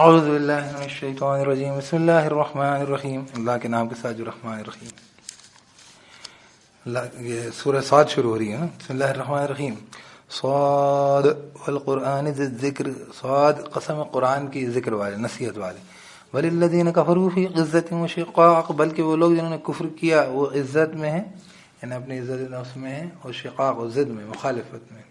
اعوذ باللہ من الشیطان الرجیم بسم اللہ الرحمن الرحیم. اللہ کے نام کے ساتھ جو رحمان الرحیم. یہ سورہ صاد شروع ہو رہی ہے نا. بسم اللہ الرحمن الرحیم. صاد والقرآن ذی الذکر. صاد قسم قرآن کی ذکر والے نصیحت والے. وللذین کفروا فی عزت و شقاق. بلکہ وہ لوگ جنہوں نے کفر کیا وہ عزت میں ہیں، یعنی اپنی عزت نفس میں ہیں، اور شقاق و ضد میں، مخالفت میں.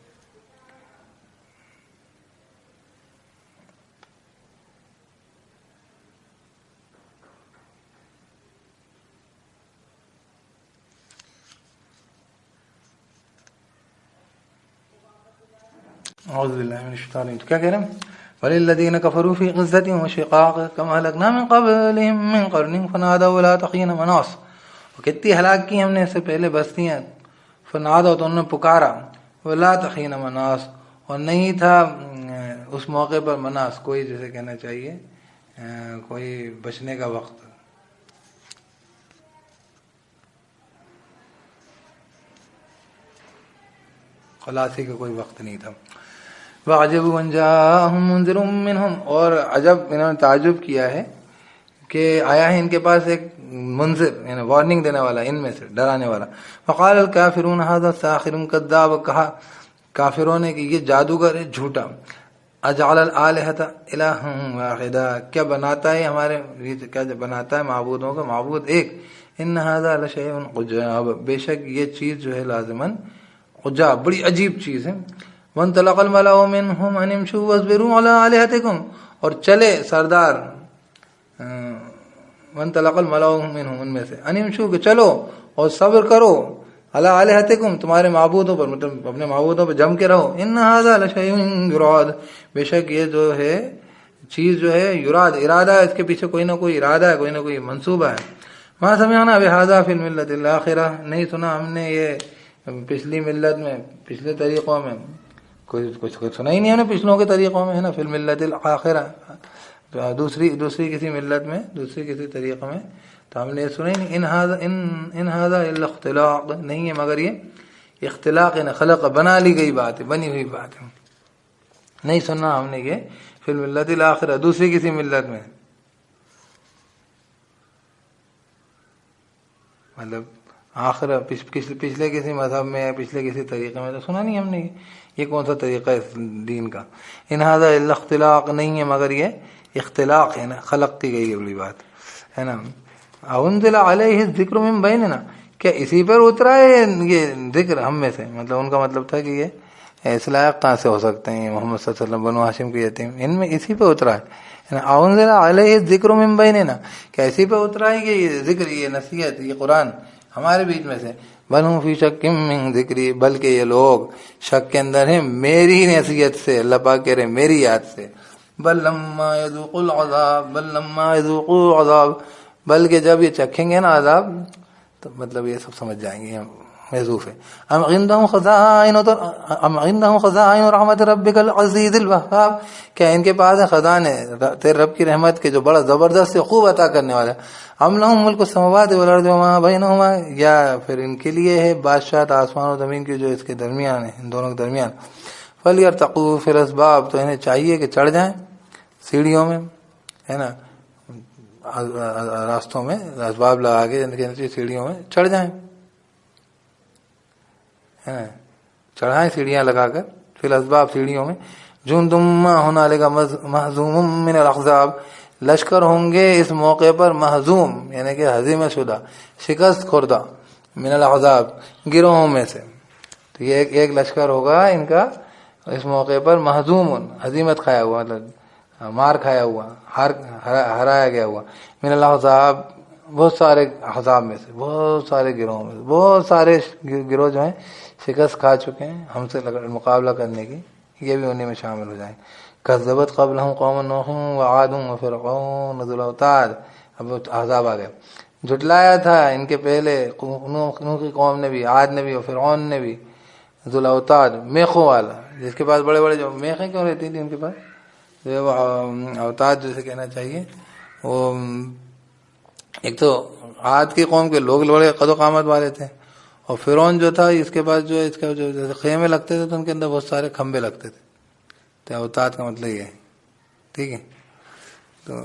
اعوذ باللہ من الشیطان الرجیم. کیا کہہ رہے ہیں؟ وَلِلَّذِينَ كَفَرُوا فِي عِزَّةٍ وَشِقَاقٍ كَمَا أَهْلَكْنَا مِن قَبْلِهِم مِّن قَرْنٍ فَنَادَوْا وَلَا تَحِينَ مَنَاصٍ. اور کتنی ہلاک کی ہم نے اس سے پہلے بستیاں. فنادوا تو انہوں نے پکارا، وَلَا تَحِينَ مَنَاصٍ، اور نہیں تھا اس موقع پر مناس، کوئی جیسے کہنا چاہیے کوئی بچنے کا وقت، خلاصی کا کوئی وقت نہیں تھا. وَعَجَبُوا أَن جَاءَهُم مُنذِرٌ مِّنْهُمْ. اور عجب انہوں نے تعجب کیا ہے کہ آیا ہے ان کے پاس ایک منذر، یعنی وارننگ دینے والا، ان میں سے ڈرانے والا. وَقَالَ الْكَافِرُونَ هَذَا سَاحِرٌ كَذَّابٌ. کہا کافروں نے کہ یہ جادوگر ہے، جھوٹا. اجعل الآلهة إلها واحدا. کیا بناتا ہے ہمارے، کیا بناتا ہے معبودوں کا معبود ایک. ان هذا لشيء عجاب. بے شک یہ چیز جو ہے لازماً عجاب، بڑی عجیب چیز ہے. وانطلق الملأ منهم ان امشوا واصبروا على آلهتكم. اور چلے سردار، وانطلق الملأ منهم، ان میں سے، ان امشوا کہ چلو اور صبر کرو، على آلهتكم تمہارے معبودوں پر، مطلب اپنے معبودوں پر جم کے رہو. ان هذا لشيء يراد. بے شک یہ جو ہے چیز جو ہے یراد، ارادہ ہے، اس کے پیچھے کوئی نہ کوئی ارادہ ہے، کوئی نہ کوئی منصوبہ ہے. ما سمعنا بهذا في الملة الآخرة. نہیں سنا ہم نے یہ پچھلی ملت میں، پچھلے طریقوں میں، کچھ سنا ہی نہیں ہم نے پچھلوں کے طریقوں میں، ہے نا. فی الملت الآخرہ، دوسری کسی ملت میں، دوسری کسی طریقے میں تو ہم نے سنا ہی نہیں. ان هذا الا اختلاق. نہیں ہے مگر یہ اختلاق، یعنی خلق، بنا لی گئی بات ہے، بنی ہوئی بات ہے. نہیں سنا ہم نے یہ فی الملت الآخرہ، دوسری کسی ملت میں، مطلب آخر پچھلے کسی مذہب میں، پچھلے کسی طریقے میں تو سنا نہیں ہم نے یہ کون سا طریقہ ہے اس دین کا. ان هذا الا اختلاق. نہیں ہے مگر یہ اختلاق ہے نا، خلق کی گئی بڑی بات ہے نا. انزل علیہ الذکر من بیننا. کیا اسی پر اترا ہے یہ ذکر ہم میں سے؟ مطلب ان کا مطلب تھا کہ یہ اس لائق کہاں سے ہو سکتے ہیں محمد صلی اللہ علیہ وسلم، بنو ہاشم کی یتیم، ان میں اسی پہ اترا ہے. انزل علیہ الذکر من بیننا. کیا اسی پہ اترا ہے کہ یہ ذکر، یہ نصیحت، یہ قرآن ہمارے بیچ میں سے. بل هم فی شک من ذکری. بلکہ یہ لوگ شک کے اندر ہیں میری نصیحت سے. اللہ پاک کہہ رہے ہیں میری یاد سے. بل لما یذوقوا العذاب. بل لما یذوقوا العذاب. بلکہ جب یہ چکھیں گے نا عذاب تو مطلب یہ سب سمجھ جائیں گے. محذوف ہے. ام عندهم خزائن رحمت ربک العزیز الوہاب. کیا ان کے پاس ہے خزانے تیرے رب کی رحمت کے جو بڑا زبردست خوب عطا کرنے والا. ام لهم ملک السماوات والارض وما بینہما. یا پھر ان کے لیے ہے بادشاہت آسمان و زمین کی جو اس کے درمیان ہے، ان دونوں کے درمیان. فلیرتقوا فی الاسباب. تو انہیں چاہیے کہ چڑھ جائیں سیڑھیوں میں، ہے نا، راستوں میں اسباب لگا کے سیڑھیوں میں چڑھ جائیں، چڑھائیں سیڑھیاں لگا کر. فی الاسباب سیڑھیوں میں. جندم ہنالک مہزوم من الاحزاب. لشکر ہوں گے اس موقع پر مہزوم، یعنی کہ ہزیمت شدہ، شکست خوردہ، من الاحزاب گروہوں میں سے. تو یہ ایک لشکر ہوگا ان کا اس موقع پر مہزوم، ہزیمت کھایا ہوا، مطلب مار کھایا ہوا، ہرایا گیا ہوا. من الاحزاب بہت سارے احزاب میں سے، بہت سارے گروہوں میں سے، بہت سارے گروہ جو ہیں شکست کھا چکے ہیں ہم سے مقابلہ کرنے کی، یہ بھی انہیں میں شامل ہو جائیں. کذبت قبلہم قوم نوح وعاد وفرعون ذو الاوتاد. اب احزاب آ گئے. جھٹلایا تھا ان کے پہلے نوح کی قوم نے بھی، عاد نے بھی، اور فرعون نے بھی. ذو الاوتاد میخوں والا، جس کے پاس بڑے بڑے جو میخیں کیوں رہتی تھی ان کے پاس، جو اوتاد جیسے کہنا چاہیے. وہ ایک تو عاد کی قوم کے لوگ بڑے قد و قامت والے تھے، اور فرعون جو تھا اس کے پاس جو اس کا جو جیسے خیمے لگتے تھے تو ان کے اندر بہت سارے کھمبے لگتے تھے. تو اوتاد کا مطلب یہ ہے. ٹھیک ہے. تو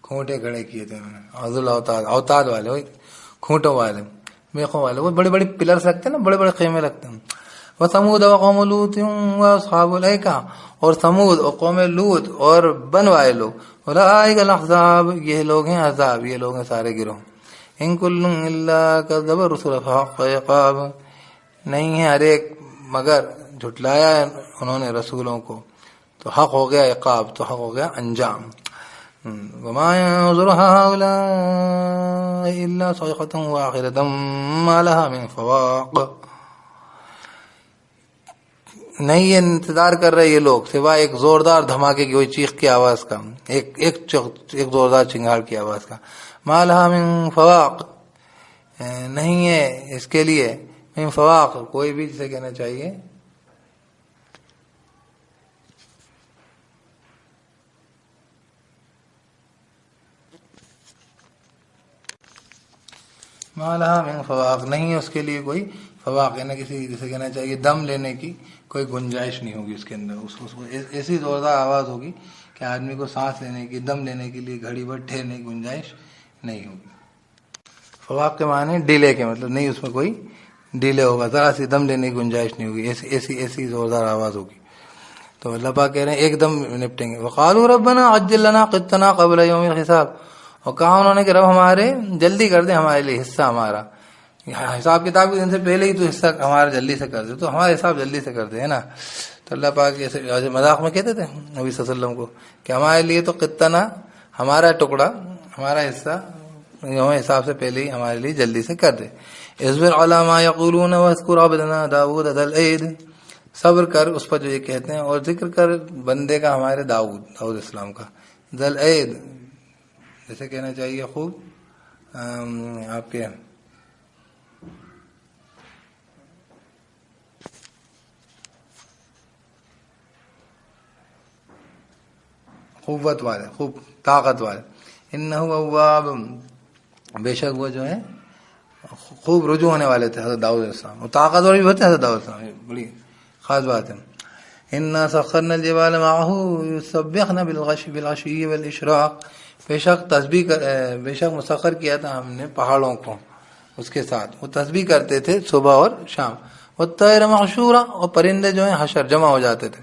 کھوٹے کھڑے کیے تھے انہوں نے، عضل اوتاد والے، وہی کھوٹوں والے، میخوں والے، وہ بڑے بڑے پلرس لگتے ہیں نا، بڑے بڑے خیمے لگتے ہیں. وثمود وقوم لوط واصحاب الایکہ، اور ثمود اور قوم لوط اور بن والے لوگ، اولئک الاحزاب، یہ لوگ ہیں احزاب، یہ لوگ ہیں سارے گروہ. ان کل الا کذب الرسل فحق عقاب، نہیں ہے ہر ایک مگر جھٹلایا انہوں نے رسولوں کو تو حق ہو گیا عقاب، تو حق ہو گیا انجام. وما ينظر هؤلاء الا صيحة واحدة ما لها من فواق، نہیں یہ انتظار کر رہے یہ لوگ سوائے ایک زوردار دھماکے کی، کوئی چیخ کی آواز کا، ایک زوردار چنگاڑ کی آواز کا. ما لها من فواق، نہیں ہے اس کے لیے من فواق، کوئی بھی جسے کہنا چاہیے ما لها من فواق، نہیں ہے اس کے لیے کوئی فواق، یعنی کسی جسے کہنا چاہیے دم لینے کی کوئی گنجائش نہیں ہوگی اس کے اندر. اس کو ایسی زوردار آواز ہوگی کہ آدمی کو سانس لینے کی، دم لینے کے لیے گھڑی بھر ٹھہرنے کی گنجائش نہیں ہوگی. فواق کے معنی ڈیلے کے، مطلب نہیں اس میں کوئی ڈیلے ہوگا، ذرا سی دم لینے کی گنجائش نہیں ہوگی، ایسی زوردار آواز ہوگی. تو اللہ پاک کہہ رہے ہیں ایک دم نپٹیں گے. وقالوا ربنا عجل لنا قطنا قبل یوم الحساب، اور کہا انہوں نے کہ رب ہمارے جلدی کر دے ہمارے لیے حصہ ہمارا، حساب کتاب کے دن سے پہلے ہی تو حصہ ہمارا جلدی سے کر دے، تو ہمارا حساب جلدی سے کر دے، ہے نا. تو اللہ پاک ایسے مذاق میں کہتے تھے نبی صلی اللہ علیہ وسلم کو کہ ہمارے لیے تو قطنا، ہمارا ٹکڑا، ہمارا حصہ یوم حساب سے پہلے ہی ہمارے لیے جلدی سے کر دے. اصبر علی ما یقولون واذکر عبدنا داؤد ذا الایڈ، صبر کر اس پر جو یہ کہتے ہیں، اور ذکر کر بندے کا ہمارے داؤد السلام کا، ذا الایڈ جیسے کہنا چاہیے خوب آپ کے قوت والے، خوب طاقت والے. انہ اواب، بے شک وہ جو ہے خوب رجوع ہونے والے تھے حضرت داؤد علیہ السلام، وہ طاقتور بھی ہوتے ہیں حضرت داؤد علیہ السلام، بڑی خاص بات ہے. انا سخرنا الجبال معه يسبحن بالعشي والاشراق، بے شک مسخر کیا تھا ہم نے پہاڑوں کو اس کے ساتھ، وہ تسبیح کرتے تھے صبح اور شام. والطیر محشورا، اور پرندے جو ہیں حشر جمع ہو جاتے تھے،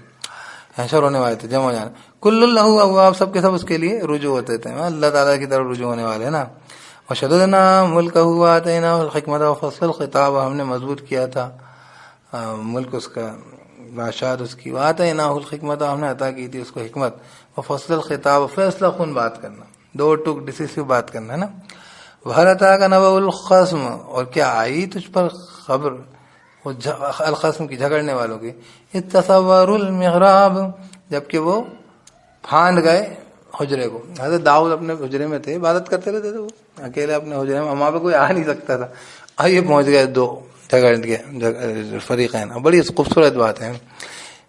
حشر ہونے والے تھے، جمع ہو جانا. کل اللہ اواب، سب کے سب اس کے لیے رجوع ہوتے تھے، اللہ تعالیٰ کی طرف رجوع ہونے والے، ہے نا. وشددنا ملکہ وآتیناہ الحکمت وفصل الخطاب، ہم نے مضبوط کیا تھا ملک اس کا، بادشاہت اس کی. وآتیناہ الحکمت، ہم نے عطا کی تھی اس کو حکمت، وفصل الخطاب، فیصلہ کن بات کرنا، دو ٹوک ڈیسیسیو بات کرنا، ہے نا. وہل اتاک نبأ الخصم، اور کیا آئی تجھ پر خبر الخصم کی، جھگڑنے والوں کی. اذ تصوروا المحراب، جبکہ وہ پھاند گئے حجرے کو. حضرت داؤد اپنے حجرے میں تھے، عبادت کرتے رہتے تھے وہ اکیلے اپنے حجرے میں، وہاں پہ کوئی آ نہیں سکتا تھا. آئیے پہنچ گئے دو جھگڑ کے فریقین، بڑی خوبصورت بات ہے.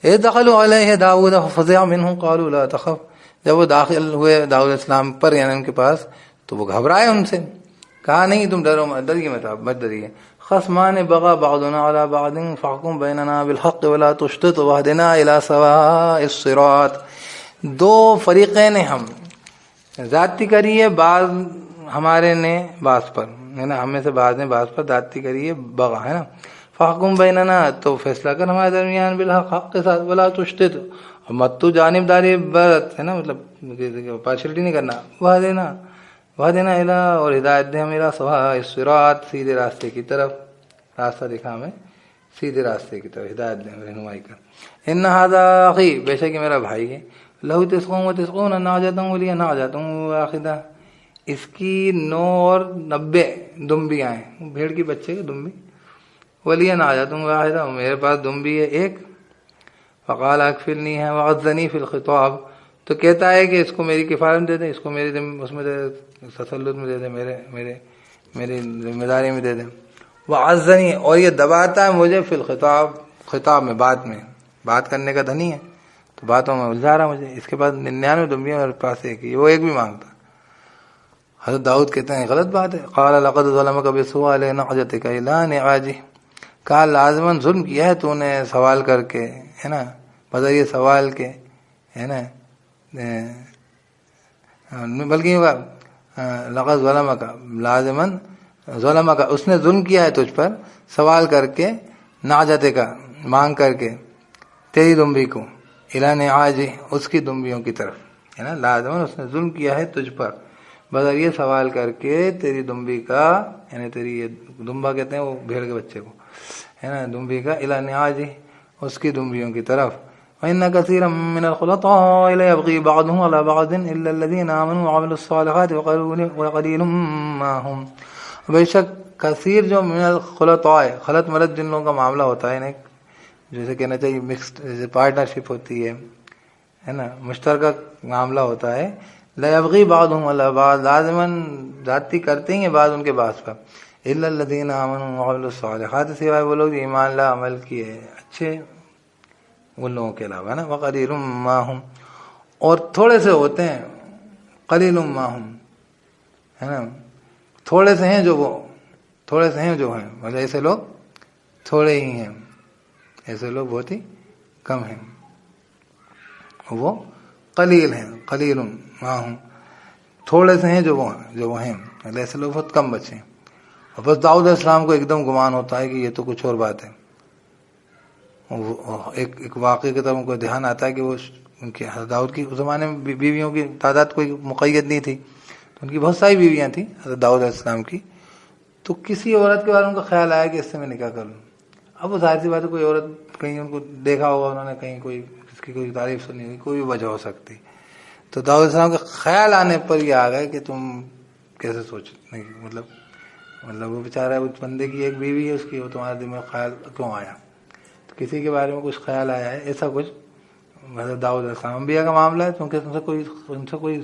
اذ دخلوا علیہ داؤد ففزع منهم قالوا لا تخف، جب وہ داخل ہوئے داؤد السلام پر یعنی ان کے پاس، تو وہ گھبرائے ان سے، کہا نہیں تم ڈرو مت، ڈریے مت، آپ مت ڈریے. خصمان بغى بعضنا على بعض فاحكم بيننا بالحق ولا تشطط واهدنا الى سواء الصراط، دو فریقین ہم، زیادتی کری ہے بعض ہمارے نے بعض پر، ہے نا، ہمیں سے بعض نے بعض پر زیادتی کری ہے، بغا، ہے نا. فاحکم بیننا، تو فیصلہ کر ہمارے درمیان بالحق، حق کے ساتھ. ولا تشطط، مت تو جانبداری برت، ہے نا، مطلب پارشلٹی نہیں کرنا. وہدنا الہ، اور ہدایت دے ہمیں سواء الصراط، سیدھے راستے کی طرف، راستہ دکھا ہمیں سیدھے راستے کی طرف، ہدایت دے ہمیں، رہنمائی کر. ان ھذا اخی، بے شک میرا بھائی ہے. لہو تسعون وتسعون نعجۃ ولی نعجۃ واحدہ، اس کی 990 دمبیاں ہیں، بھیڑ کی بچے کی دمبی. ولی نعجۃ واحدہ، میرے پاس دمبی ہے ایک. فقال اکفلنی ہے وعزنی فی الخطاب، تو کہتا ہے کہ اس کو میری کفالت دے دیں، اس کو میری اس میں دے دے، تسلط میں دے دے، میری ذمہ داری میں دے دیں. وعزنی، اور یہ دباتا ہے مجھے فی الخطاب، خطاب میں، بات میں، بات کرنے کا دھنی ہے تو باتوں میں الجھا رہا مجھے. اس کے پاس 99 دمبیاں، میرے پاس ایک ہی، وہ ایک بھی مانگتا. حضرت داؤد کہتے ہیں غلط بات ہے. قال لقد ظلمك بسؤال نعجتك الى نعاجه، کہا لازماً ظلم کیا ہے تو نے سوال کر کے، ہے نا، بذریعہ سوال کے، ہے نا، بلکہ یہ لقد ظلمك، لازماً ظلمك، اس نے ظلم کیا ہے تجھ پر، سوال کر کے، نعجتے کا مانگ کر کے، تیری دمبی کو، الی نعاجہ، اس کی دمبیوں کی طرف، ہے نا، لازماً اس نے ظلم کیا ہے تجھ پر بذریعہ سوال کر کے تیری دمبی کا، یعنی تیری یہ دمبا کہتے ہیں وہ بھیڑ کے بچے کو، ہے نا، دمبی کا، الی نعاجہ، اس کی دمبیوں کی طرف. وَإِنَّ كَثِيرًا مِّنَ الْخُلَطَاءِ لَيَبْغِي بَعْضُهُمْ عَلَىٰ بَعْضٍ إِلَّا الَّذِينَ آمَنُوا وَعَمِلُوا الصَّالِحَاتِ وَقَلِيلٌ مَّا هُمْ. بے شک کثیر جو من الخلطاء، خلط ملت جن لوگوں کا معاملہ ہوتا ہے، جیسے کہنا چاہیے مکسڈ پارٹنرشپ ہوتی ہے نا، مشترکہ معاملہ ہوتا ہے. لَيَبْغِي بَعْضُهُمْ عَلَىٰ بَعْضٍ، لازماً زیادتی کرتے ہیں بعض ان کے بعض پر. إِلَّا الَّذِينَ آمَنُوا وَعَمِلُوا الصَّالِحَاتِ، سوائے وہ لوگ جو ایمان لا عمل کیے اچھے، ان لوگوں کے علاوہ، نا. وَقَلِيلٌ مَّا هُمْ، اور تھوڑے سے ہوتے ہیں، قلیل ما ہم، ہے نا، تھوڑے سے ہیں جو وہ، تھوڑے سے ہیں جو ہیں، مطلب ایسے لوگ تھوڑے ہی ہیں، ایسے لوگ بہت ہی کم ہیں، وہ قلیل ہیں. قلیل ما ہم، تھوڑے سے ہیں جو وہ ہیں، مطلب ایسے لوگ بہت کم بچے ہیں. اور بس داؤد علیہ السلام کو ایک دم گمان ہوتا ہے کہ یہ تو کچھ اور بات ہے. ایک واقعے کی طرف ان کو دھیان آتا ہے کہ وہ ان کے حضرت داؤد کی اس زمانے میں بیویوں کی تعداد کوئی مقید نہیں تھی، تو ان کی بہت ساری بیویاں تھیں حضرت داؤد علیہ السلام کی. تو کسی عورت کے بارے میں ان کا خیال آیا کہ اس سے میں نکاح کر لوں. اب وہ ظاہر سی بات ہے کوئی عورت کہیں ان کو دیکھا ہوگا انہوں نے، کہیں کوئی اس کی کوئی تعریف سنی ہوگی، کوئی بھی وجہ ہو سکتی. تو داؤد علیہ السلام کے خیال آنے پر یہ آ گئے کہ تم کیسے سوچ نہیں، مطلب وہ بیچارہ اس بندے کی ایک بیوی ہے اس کی، وہ تمہارے دل میں خیال کیوں آیا؟ تو کسی کے بارے میں کچھ خیال آیا ہے ایسا کچھ. حضرت داؤد علیہ السلام انبیاء کا معاملہ ہے، کیونکہ ان سے کوئی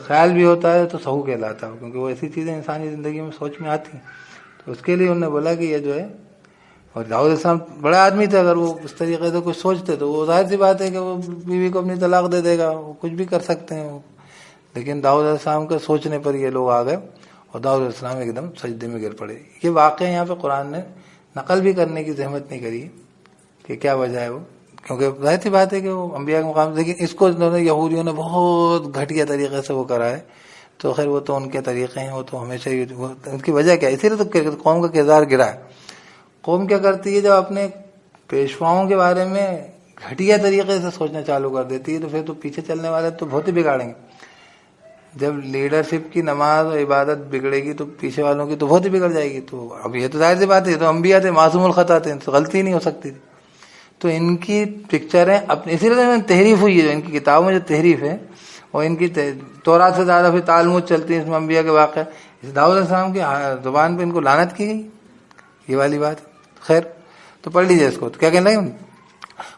خیال بھی ہوتا ہے تو سہو کہلاتا ہے، کیونکہ وہ ایسی چیزیں انسانی زندگی میں سوچ میں آتی ہیں. تو اس کے لیے انہوں نے بولا کہ یہ جو ہے، اور داؤد علیہ السلام بڑے آدمی تھے، اگر وہ اس طریقے سے کچھ سوچتے تو وہ ظاہر سی بات ہے کہ وہ بیوی کو اپنی طلاق دے دے گا، وہ کچھ بھی کر سکتے ہیں وہ. لیکن داؤد علیہ السلام کے سوچنے پر یہ لوگ آ گئے اور داؤد علیہ السلام ایک دم سجدے میں گر پڑے. یہ واقعہ یہاں پہ قرآن نے نقل بھی کرنے کی زحمت نہیں کری کہ کیا وجہ ہے وہ، کیونکہ ظاہر سی بات ہے کہ وہ انبیاء کے مقام، لیکن اس کو یہودیوں نے بہت گھٹیا طریقے سے وہ کرا ہے. تو خیر وہ تو ان کے طریقے ہیں، وہ تو ہمیشہ ہی ان کی وجہ کیا ہے، اسی لیے تو قوم کا کردار گرا ہے. قوم کیا کرتی ہے، جب اپنے پیشواؤں کے بارے میں گھٹیا طریقے سے سوچنا چالو کر دیتی ہے تو پھر تو پیچھے چلنے والے تو بہت ہی بگاڑیں گے. جب لیڈرشپ کی نماز اور عبادت بگڑے گی تو پیچھے والوں کی تو بہت ہی بگڑ جائے گی. تو اب یہ تو ظاہر سی بات ہے، یہ تو انبیاء تھے، معصوم الخطا تھے، تو غلطی نہیں ہو سکتی تھی. تو ان کی پکچریں اپنے، اسی لیے تحریف ہوئی ہے، جو ان کی کتابوں میں جو تحریف ہے، اور ان کی تورات سے زیادہ پھر تعلمود چلتی ہے اس میں انبیاء کے واقع. اس داؤد علیہ السلام کی زبان پہ ان کو لعنت کی گئی، یہ والی بات. خیر تو پڑھ لیجیے اس کو. تو کیا کہنا ہے،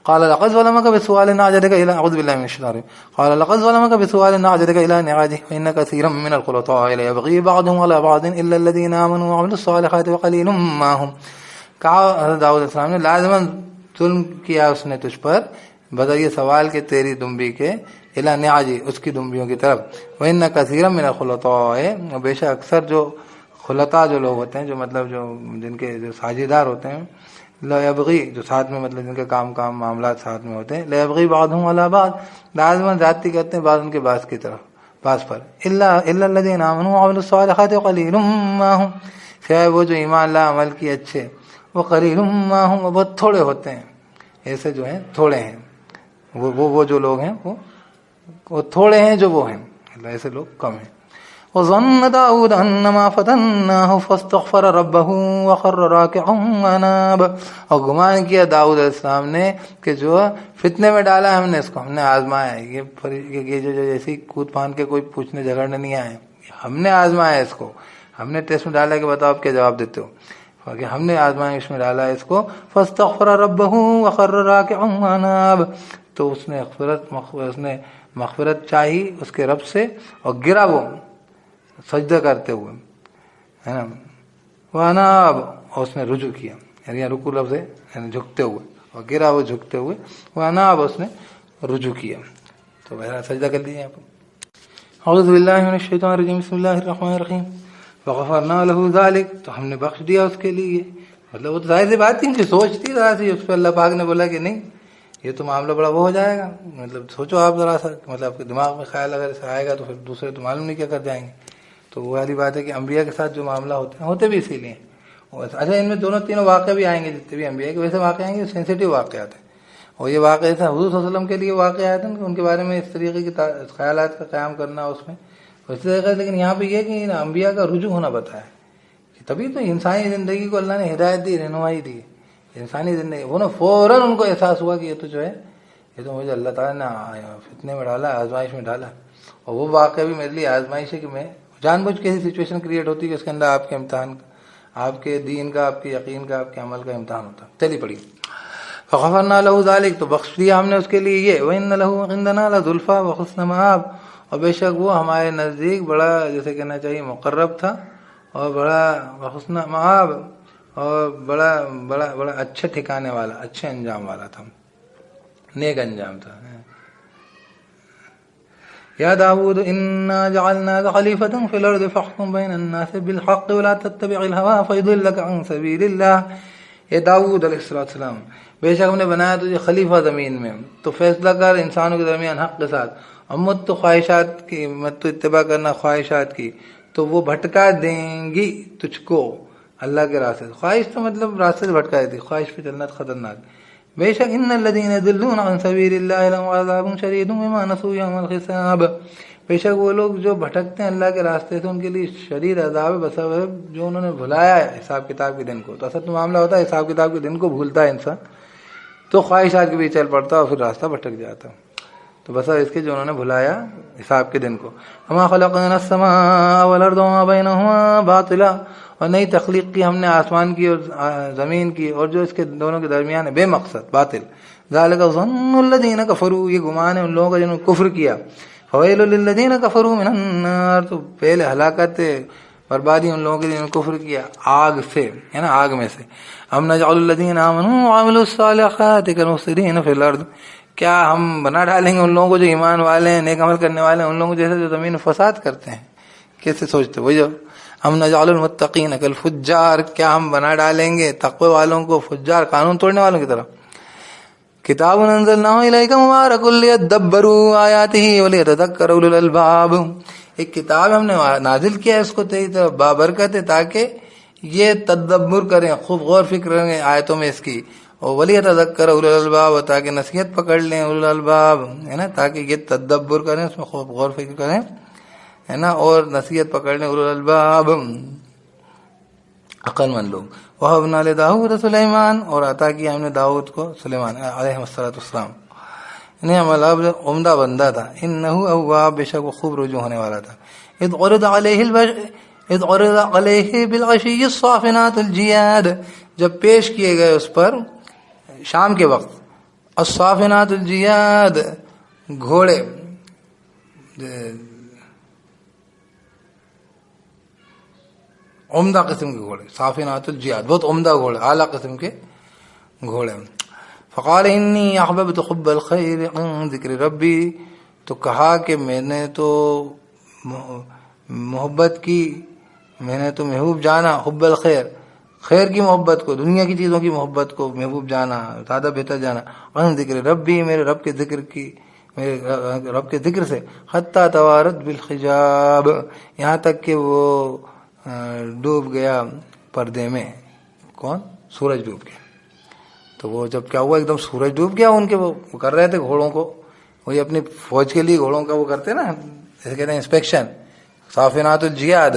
قال لقد ظلمك بسؤال نعجتك الى، اعوذ بالله من الشیطان الرجیم، قال لقد ظلمك بسؤال نعجتك الى نعاجه وان كثيرا من الخلطاء ليبغي بعضهم على بعض الا الذين امنوا وعملوا الصالحات وقليل ما هم. کہا حضرت داؤد علیہ السلام نے لازماً ظلم کیا اس نے تجھ پر بذریعہ سوال کے تیری دمبی کے، الی نعاجی، اس کی دمبیوں کی طرف. وان كثيرا من الخلطاء، بے شک اکثر جو خلطاء جو لوگ ہوتے ہیں، جو مطلب جو جن کے جو ساجیدار ہوتے ہیں، لا یبغی، جو ساتھ میں مطلب جن کے کام معاملات ساتھ میں ہوتے ہیں، لا یبغی بعضهم علی بعض، لازماً زیادتی کرتے ہیں بعض ان کے بعض کی طرف، بعض پر. الا الذین آمنوا وعملوا الصالحات وقلیل ما هم، سوائے وہ جو ایمان لا عمل کیے اچھے، وقلیل ما هم، وہ بہت تھوڑے ہوتے ہیں، ایسے جو ہیں تھوڑے ہیں، وہ جو لوگ ہیں وہ تھوڑے ہیں جو وہ ہیں، ایسے لوگ کم ہیں. وظن داود انما فتناه فاستغفر ربه وخر راكعا وناب، اور گمان کیا داؤد علیہ السلام نے کہ جو فتنے میں ڈالا ہم نے اس کو، ہم نے آزمایا ہے. یہ جو جیسی کود پھان کے کوئی پوچھنے جھگڑنے نہیں آئے، ہم نے آزمایا اس کو، ہم نے ٹیسٹ میں ڈالا کہ بتاؤ آپ کیا جواب دیتے ہو، کہ ہم نے آزمایا اس میں ڈالا اس کو. فاستغفر ربه وخر راكعا وناب، تو اس نے مغفرت چاہی اس کے رب سے اور گرا وہ سجدہ کرتے ہوئے، ہے نا. واناب، اور اس نے رجوع کیا، یعنی رکوع لفظ ہے یعنی جھکتے ہوئے، اور گرا وہ جھکتے ہوئے. واناب، اس نے رجوع کیا. تو بہرحال سجدہ کر لیجیے آپ. اعوذ باللہ من الشیطان الرجیم بسم اللہ الرحمن الرحیم فغفرنا له ذلک، تو ہم نے بخش دیا اس کے لیے. مطلب وہ تو ظاہر سی بات تھی کہ سوچتی ذرا سی، اس پہ اللہ پاک نے بولا کہ نہیں یہ تو معاملہ بڑا وہ ہو جائے گا. مطلب سوچو آپ ذرا سا، مطلب آپ کے دماغ میں خیال اگر ایسا آئے گا تو پھر دوسرے تو معلوم نہیں کیا کر جائیں گے. تو وہ والی بات ہے کہ انبیاء کے ساتھ جو معاملہ ہوتے بھی اسی لیے. اچھا ان میں دونوں تینوں واقعہ بھی آئیں گے، جتنے بھی انبیاء کے ویسے واقع آئیں گے سینسیٹیو واقعات ہیں. اور یہ واقعہ ایسا حضور صلی اللہ علیہ وسلم کے لیے واقع آئے تھے ان کے بارے میں اس طریقے کی خیالات کا قیام کرنا اس میں اس طریقے. لیکن یہاں پہ یہ کہ انبیاء کا رجوع ہونا بتایا، تبھی تو انسانی زندگی کو اللہ نے ہدایت دی، رہنمائی دی. انسانی زندگی وہ نا فوراً ان کو احساس ہوا کہ یہ تو جو ہے یہ تو مجھے اللہ تعالیٰ نے فتنے میں ڈالا، آزمائش میں ڈالا. اور وہ واقعہ بھی میرے لیے آزمائش ہے کہ میں جان بوجھ کے ایسی سچویشن کریٹ ہوتی ہے کہ اس کے اندر آپ کے امتحان کا، آپ کے دین کا، آپ کے یقین کا، آپ کے عمل کا امتحان ہوتا. چلیے پڑھیے. فغفرنا له ذلك، تو بخش دیا ہم نے اس کے لیے یہ. وَإِنَّ لَهُ عِندَنَا لَزُلْفَىٰ وَحُسْنَ مَآبٍ، اور بے شک وہ ہمارے نزدیک بڑا جیسے کہنا چاہیے مقرب تھا، اور بڑا وحسن مآب، اور بڑا بڑا بڑا اچھے ٹھکانے والا، اچھے انجام والا تھا، نیک انجام تھا. یا داود انا جعلناک خلیفۃ فی الارض فاحکم بین الناس بالحق ولا تتبع الهوى فیضلک عن سبیل اللہ. اے داود علیہ السلام، بے شک ہم نے بنایا تجھے خلیفہ زمین میں، تو فیصلہ کر انسانوں کے درمیان حق کے ساتھ. امت تو خواہشات کی، مت تو اتباع کرنا خواہشات کی، تو وہ بھٹکا دیں گی تجھ کو اللہ کے راستے سے. خواہش تو مطلب راستے سے بھٹکا دیتی، خواہش پہ چلنا خطرناک. بے شک ان الذین یضلون عن سبیل اللہ لهم عذاب شدید بما نسوا یوم الحساب، بے شک وہ لوگ جو بھٹکتے ہیں اللہ کے راستے سے ان کے لیے شدید عذاب ہے بسبب جو انہوں نے بھلایا ہے حساب کتاب کے دن کو. تو اصل تو معاملہ ہوتا ہے حساب کتاب کے دن کو بھولتا ہے انسان، تو خواہشات کے بھی چل پڑتا ہے اور پھر راستہ بھٹک جاتا. تو بس اس کے جو انہوں نے بھلایا حساب کے دن کو. وما خلقنا السماء والارض وما بينهما باطلا، اور نئی تخلیق کی ہم نے آسمان کی اور زمین کی اور جو اس کے دونوں کے درمیان ہے بے مقصد، باطل. ذالک ظن الذین کفروا، یہ گمان ہے ان لوگوں کا جنہوں نے کفر کیا. فویل للذین کفروا من النار، تو پہلے ہلاکت بربادی ان لوگوں کے جنہوں نے کفر کیا آگ سے، ہے نا، آگ میں سے. ام نجعل الذین آمنوا وعملوا الصالحات كالمفسدین فی الارض، کیا ہم بنا ڈالیں گے ان لوگوں کو جو ایمان والے ہیں، نیک عمل کرنے والے ہیں، ان لوگوں جیسے جو زمین فساد کرتے ہیں. کیسے سوچتے وہی جو ہم نجعل المتقین کالفجار، کیا ہم بنا ڈالیں گے تقوی والوں کو فجار، قانون توڑنے والوں کی طرح. کتاب انزلناہ الیک مبارک لیدبروا آیاتہ ولیتذکر اولو الالباب، ایک کتاب ہم نے نازل کیا ہے اس کو تیری طرف بابرکت ہے تاکہ یہ تدبر کریں، خوب غور فکر کریں آیتوں میں اس کی. اور ولیتذکر اولو الالباب، تاکہ نصیحت پکڑ لیں اولو الالباب، ہے نا، تاکہ یہ تدبر کریں، اس میں خوب غور فکر کریں، ہے نا، اور نصیحت پکڑ لیں اولو الالباب، عقل مند لوگ. وَهَبْنَا لِدَاوُودَ سُلَيْمَانَ، اور عطا کیا ہم نے داؤد کو سلیمان علیہ السلام. نعم العبد، عمدہ بندہ تھا. انه اواب، بے شک وہ خوب رجوع ہونے والا تھا. اذ عرض علیہ بالعشی الصافنات الجیاد، جب پیش کیے گئے اس پر شام کے وقت الصافنات الجیاد، گھوڑے عمدہ قسم کے گھوڑے، صافنات الجیاد بہت عمدہ گھوڑے، اعلیٰ قسم کے گھوڑے. فقال انی احببت حب الخیر عن ذکر ربی، تو کہا کہ میں نے تو محبت کی، میں نے تو محبوب جانا حب الخیر، خیر کی محبت کو، دنیا کی چیزوں کی محبت کو محبوب جانا، زیادہ بہتر جانا. عن ذکر ربی، میرے رب کے ذکر کی، میرے رب کے ذکر سے. حتی توارت بالحجاب، یہاں تک کہ وہ ڈوب گیا پردے میں. کون؟ سورج ڈوب گیا. تو وہ جب کیا ہوا، ایک دم سورج ڈوب گیا. ان کے وہ کر رہے تھے گھوڑوں کو، وہی اپنی فوج کے لیے گھوڑوں کا وہ کرتے نا، جیسے کہتے ہیں انسپیکشن، صافنات الجیاد.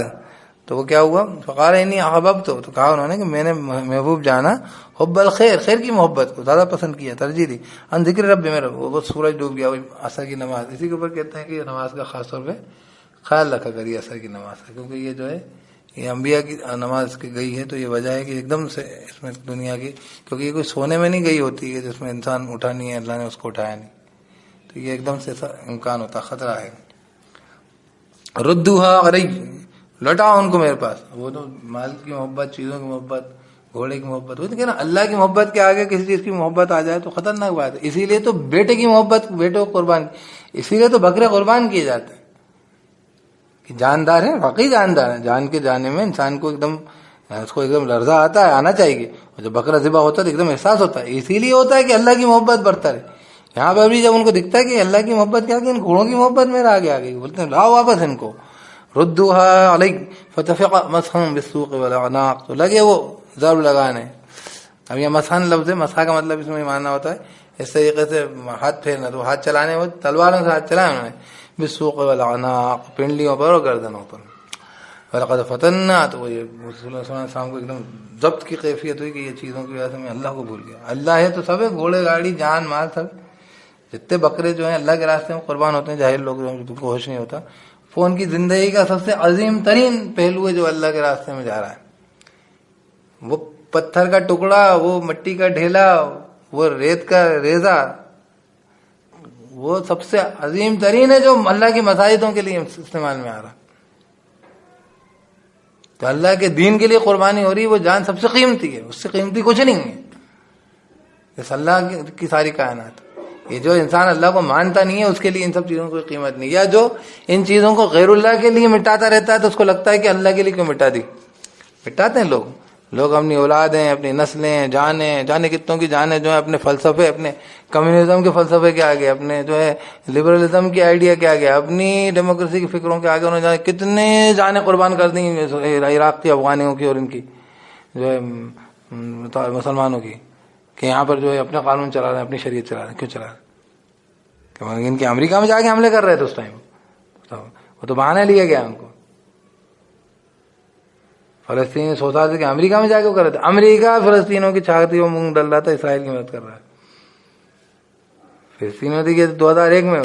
تو وہ کیا ہوا، فقال انی احببت، تو کہا انہوں نے کہ میں نے محبوب جانا حب الخیر، خیر کی محبت کو زیادہ پسند کیا، ترجیح دی. ان ذکر رب، میرا وہ سورج ڈوب گیا. وہی عصر کی نماز، اسی کے اوپر کہتے ہیں کہ یہ نماز کا خاص طور پہ خیال رکھا کریے عصر کی نماز کا، کیونکہ یہ جو ہے یہ انبیاء کی نماز کی گئی ہے، تو یہ وجہ ہے کہ ایک دم سے اس میں دنیا کی، کیونکہ یہ کوئی سونے میں نہیں گئی ہوتی ہے جس میں انسان اٹھانی ہے، اللہ نے اس کو اٹھایا نہیں، تو یہ ایک دم سے ایسا امکان ہوتا، خطرہ ہے. ردوہا علی، لوٹاؤ ان کو میرے پاس. وہ تو مال کی محبت، چیزوں کی محبت، گھوڑے کی محبت، وہ تو کہنا اللہ کی محبت کے آگے کسی چیز کی محبت آ جائے تو خطرناک بات ہے. اسی لیے تو بیٹے کی محبت، بیٹے کو قربان، اسی لیے تو بکرے قربان کیے جاتے ہیں. کہ جاندار ہے، واقعی جاندار ہے، جان کے جانے میں انسان کو ایک دم اس کو ایک دم لرزہ آتا ہے، آنا چاہیے. اور جب بکرا ذبح ہوتا ہے تو ایک دم احساس ہوتا ہے. اسی لیے ہوتا ہے کہ اللہ کی محبت بڑھتا رہے. یہاں پر بھی جب ان کو دکھتا ہے کہ اللہ کی محبت کیا کہ ان گھوڑوں کی محبت میرا آگے آ گئی، بولتے ہیں لاؤ واپس ان کو، ردوها علیک فتفق مسحهم بالسوق والاعناق، تو لگے وہ ضرب لگانے. اب یہ مسحن لفظ ہے، مسح کا مطلب اس میں ماننا ہوتا ہے اس طریقے سے ہاتھ پھیرنا، تو ہاتھ چلانے، وہ تلواروں سے ہاتھ چلائے انہوں نے، بالسوق والاعناق، پنڈلیوں پر اور گردنوں پر. وَلَقَدْ فَتَنَّا، تو یہ رسول اللہ صلی اللہ علیہ وسلم کو ایک دم ضبط کی کیفیت ہوئی کہ یہ چیزوں کی وجہ سے میں اللہ کو بھول گیا. اللہ ہے تو سب ہے، گھوڑے گاڑی جان مال سب، جتنے بکرے جو ہیں اللہ کے راستے میں قربان ہوتے ہیں، جاہل لوگ جو کو ہوش نہیں ہوتا، وہ ان کی زندگی کا سب سے عظیم ترین پہلو ہے جو اللہ کے راستے میں جا رہا ہے. وہ پتھر کا ٹکڑا، وہ مٹی کا ڈھیلا، وہ ریت کا ریزہ، وہ سب سے عظیم ترین ہے جو اللہ کی مساجدوں کے لیے استعمال میں آ رہا. تو اللہ کے دین کے لیے قربانی ہو رہی ہے، وہ جان سب سے قیمتی ہے، اس سے قیمتی کچھ نہیں ہے. اس اللہ کی ساری کائنات، یہ جو انسان اللہ کو مانتا نہیں ہے اس کے لیے ان سب چیزوں کی قیمت نہیں. یا جو ان چیزوں کو غیر اللہ کے لیے مٹاتا رہتا ہے تو اس کو لگتا ہے کہ اللہ کے لیے کیوں مٹا دی. مٹاتے ہیں لوگ اپنی اولادیں، اپنی نسلیں، جانے کتنوں کی جانیں جو ہے اپنے فلسفے، اپنے کمیونزم کے فلسفے کے آگے، اپنے جو ہے لبرلزم کی آئیڈیا کے آگے، اپنی ڈیموکریسی کی فکروں کے آگے انہوں نے کتنے جانیں قربان کر دی عراق کی، افغانیوں کی، اور ان کی جو ہے مسلمانوں کی، کہ یہاں پر جو ہے اپنا قانون چلا رہے ہیں، اپنی شریعت چلا رہے ہیں. کیوں چلا رہے ہیں؟ ان کے امریکہ میں جا کے حملے کر رہے تھے اس ٹائم، وہ تو بہانے لیا گیا ان کو. فلسطین سوچا تھا کہ امریکہ میں جا کے وہ کر رہے تھے، امریکہ فلسطینوں کی چھاتی وہ منہ ڈل رہا تھا، اسرائیل کی مدد کر رہا ہے. فلسطین میں دیکھیے 2001 میں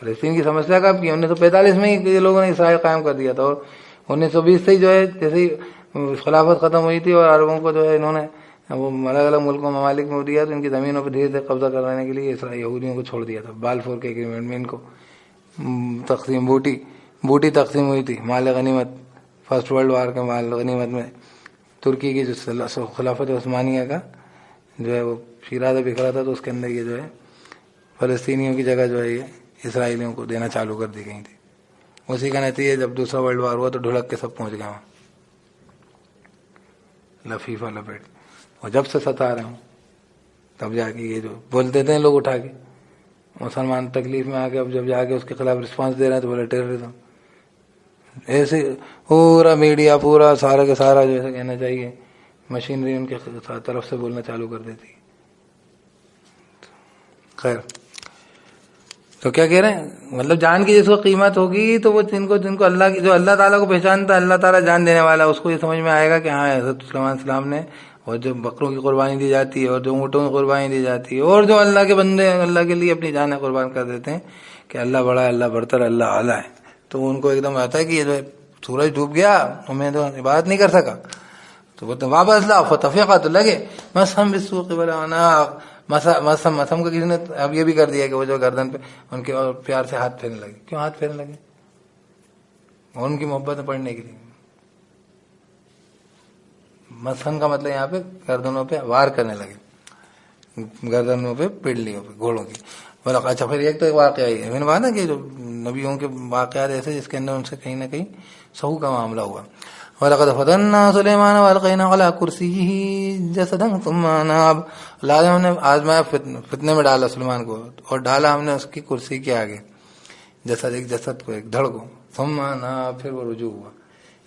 فلسطین کی سمسیا کب کی؟ 1945 میں ہی یہ لوگوں نے اسرائیل قائم کر دیا تھا، اور 1920 سے ہی جو ہے جیسے ہی خلافت ختم ہوئی تھی اور عربوں کو جو ہے انہوں نے وہ الگ الگ ملکوں ممالک میں دیا، تو ان کی زمینوں پہ دھیرے دھیرے قبضہ کروانے کے لیے یہودیوں کو چھوڑ دیا تھا. بالفور کے ایگریمنٹ میں ان کو تقسیم بوٹی تقسیم ہوئی تھی، مال غنیمت، فرسٹ ورلڈ وار کے مال غنیمت میں ترکی کی جو خلافت عثمانیہ کا جو ہے وہ شیرازہ بکھرا تھا، تو اس کے اندر یہ جو ہے فلسطینیوں کی جگہ جو ہے یہ اسرائیلیوں کو دینا چالو کر دی گئی تھی. اسی کا نتیجہ جب دوسرا ورلڈ وار ہوا تو ڈھلک کے سب پہنچ گئے وہاں، لفیفہ لپیٹ. اور جب سے ستا رہے ہوں تب جا کے یہ جو بول دیتے ہیں لوگ اٹھا کے، مسلمان تکلیف میں آ کے اب جب جا کے اس کے خلاف رسپانس دے رہے ہیں تو بولے ٹیررزم. ایسے پورا میڈیا، پورا سارا کا سارا جو ایسا کہنا چاہیے مشینری ان کے طرف سے بولنا چالو کر دیتی. خیر، تو کیا کہہ رہے ہیں؟ مطلب جان کی جس کو قیمت ہوگی تو وہ جن کو اللہ کی، جو اللہ تعالیٰ کو پہچانتا ہے، اللہ تعالیٰ جان دینے والا، اس کو یہ سمجھ میں آئے گا کہ ہاں حضرت سلیمان السلام نے، اور جو بکروں کی قربانی دی جاتی ہے اور جو اونٹوں کی قربانی دی جاتی ہے اور جو اللہ کے بندے اللہ کے لیے اپنی جانیں قربان کر دیتے ہیں کہ اللہ بڑا ہے، اللہ برتر، اللہ اعلیٰ ہے، تو ان کو ایک دم آتا ہے کہ یہ جو سورج ڈوب گیا تو میں تو عبادت نہیں کر سکا، تو بولتے واپس لا فتفقہ، تو لگے مسحم بالسوق والاعناق. مسم کا کسی نے اب یہ بھی کر دیا کہ وہ جو گردن پہ ان کے اور پیار سے ہاتھ پھیرنے لگے. کیوں ہاتھ پھیرنے لگے؟ ان کی محبت میں پڑھنے کے لیے. مسن کا مطلب یہاں پہ گردنوں پہ وار کرنے لگے، گردنوں پہ پنڈلیوں پہ گھوڑوں کی. اچھا، پھر ایک تو واقعہ ہے، میں نے کہا نا کہ جو نبیوں کے واقعات ایسے جس کے اندر ان سے کہیں نہ کہیں سہو کا معاملہ ہوا. وَلَقَدْ فَتَنَّا سُلَيْمَانَ وَأَلْقَيْنَا عَلَىٰ كُرْسِيِّهِ جَسَدًا ثُمَّ أَنَابَ. اللہ نے ہم نے آزمایا، فتنے میں ڈالا سلیمان کو، اور ڈالا ہم نے اس کی کرسی کے آگے جسد، ایک جسد کو، ایک دھڑ کو. ثُمَّ أَنَابَ، پھر وہ رجوع ہوا.